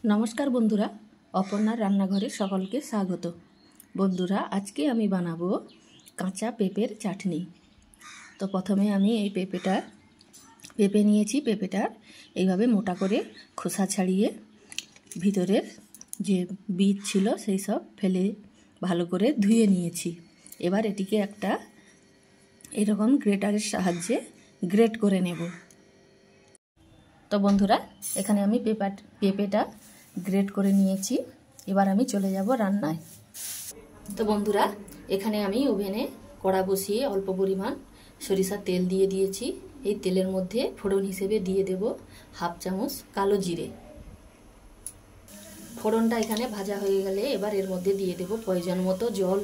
नमस्कार बंधुरा अपर्णार रान्नाघरे सकलके स्वागत। बंधुरा आज के आमी बानाबो काँचा पेपर चाटनी। तो प्रथमे आमी এই पेपे निয়েছি। पेपेटार এইভাবে मोटा करे खोसा छाड़िए ভিতরের যে বীজ ছিল সেই সব ফেলে ভালো করে ধুয়ে নিয়েছি। এবার এটিকে একটা এরকম গ্রেটারের সাহায্যে গ্রেট করে নেব। তো বন্ধুরা এখানে আমি পেঁপেটা গ্রেট করে নিয়েছি। এবার আমি চলে যাব রান্নায়। তো বন্ধুরা এখানে আমি ওভেনে কড়া বসিয়ে অল্প পরিমাণ সরিষার তেল দিয়ে দিয়েছি। এই তেলের মধ্যে ফোড়ন হিসেবে দিয়ে দেব হাফ চামচ কালো জিরে। ফোড়নটা এখানে ভাজা হয়ে গেলে এবার এর মধ্যে দিয়ে দেব প্রয়োজন মতো জল।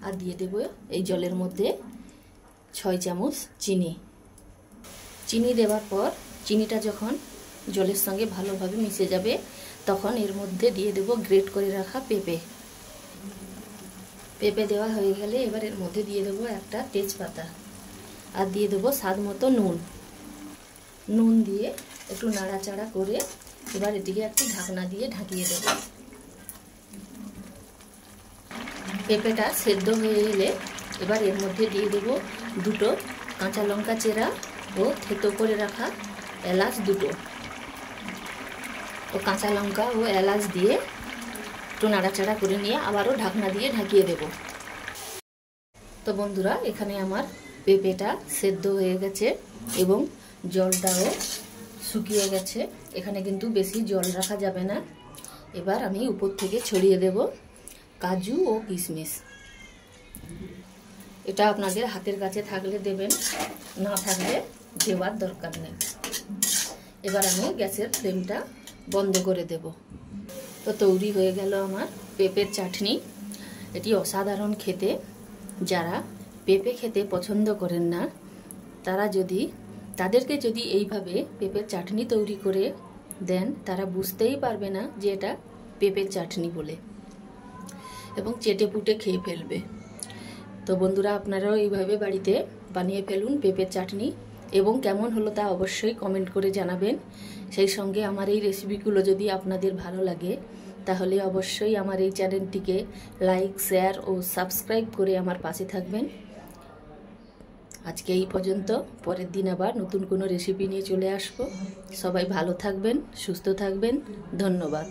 আর দিয়ে দেব এই জলের মধ্যে 6 চামচ চিনি দেওয়ার পর চিনিটা যখন জলের সঙ্গে ভালোভাবে মিশে যাবে তখন এর মধ্যে দিয়ে দেব গ্রেট করে রাখা পেঁপে দেওয়া হয়ে গেলে এবার এর মধ্যে দিয়ে দেব একটা তেজপাতা আর দিয়ে দেব স্বাদ মতো নুন দিয়ে একটু নাড়াচাড়া করে এবার এটিকে একটু ঢাকনা দিয়ে ঢাকিয়ে দেব। পেঁপেটা সেদ্ধ হয়ে এলে এবার এর মধ্যে দিয়ে দেব দুটো কাঁচা লঙ্কা চেরা ও থেতো করে রাখা এলাচ দুটো ও কাঁচা লঙ্কা ও এলাচ দিয়ে একটু নাড়াচাড়া করে নিয়ে আবারও ঢাকনা দিয়ে ঢাকিয়ে দেব। তো বন্ধুরা এখানে আমার পেঁপেটা সেদ্ধ হয়ে গেছে এবং জলটাও শুকিয়ে গেছে। এখানে কিন্তু বেশি জল রাখা যাবে না। এবার আমি উপর থেকে ছড়িয়ে দেব কাজু ও কিশমিশ। এটা আপনাদের হাতের কাছে থাকলে দেবেন, না থাকলে দেওয়ার দরকার নেই। এবার আমি গ্যাসের ফ্লেমটা বন্ধ করে দেব। তো তৈরি হয়ে গেল আমার পেঁপের চাটনি। এটি অসাধারণ খেতে। যারা পেঁপে খেতে পছন্দ করেন না তাদেরকে যদি এইভাবে পেঁপের চাটনি তৈরি করে দেন তারা বুঝতেই পারবে না যে এটা পেঁপের চাটনি বলে এবং চেটে পুটে খেয়ে ফেলবে। তো বন্ধুরা আপনারাও এইভাবে বাড়িতে বানিয়ে ফেলুন পেঁপের চাটনি এবং কেমন হলো তা অবশ্যই কমেন্ট করে জানাবেন। সেই সঙ্গে আমার এই রেসিপিগুলো যদি আপনাদের ভালো লাগে তাহলে অবশ্যই আমার এই চ্যানেলটিকে লাইক, শেয়ার ও সাবস্ক্রাইব করে আমার পাশে থাকবেন। আজকে এই পর্যন্ত। পরের দিন আবার নতুন কোনো রেসিপি নিয়ে চলে আসব। সবাই ভালো থাকবেন, সুস্থ থাকবেন। ধন্যবাদ।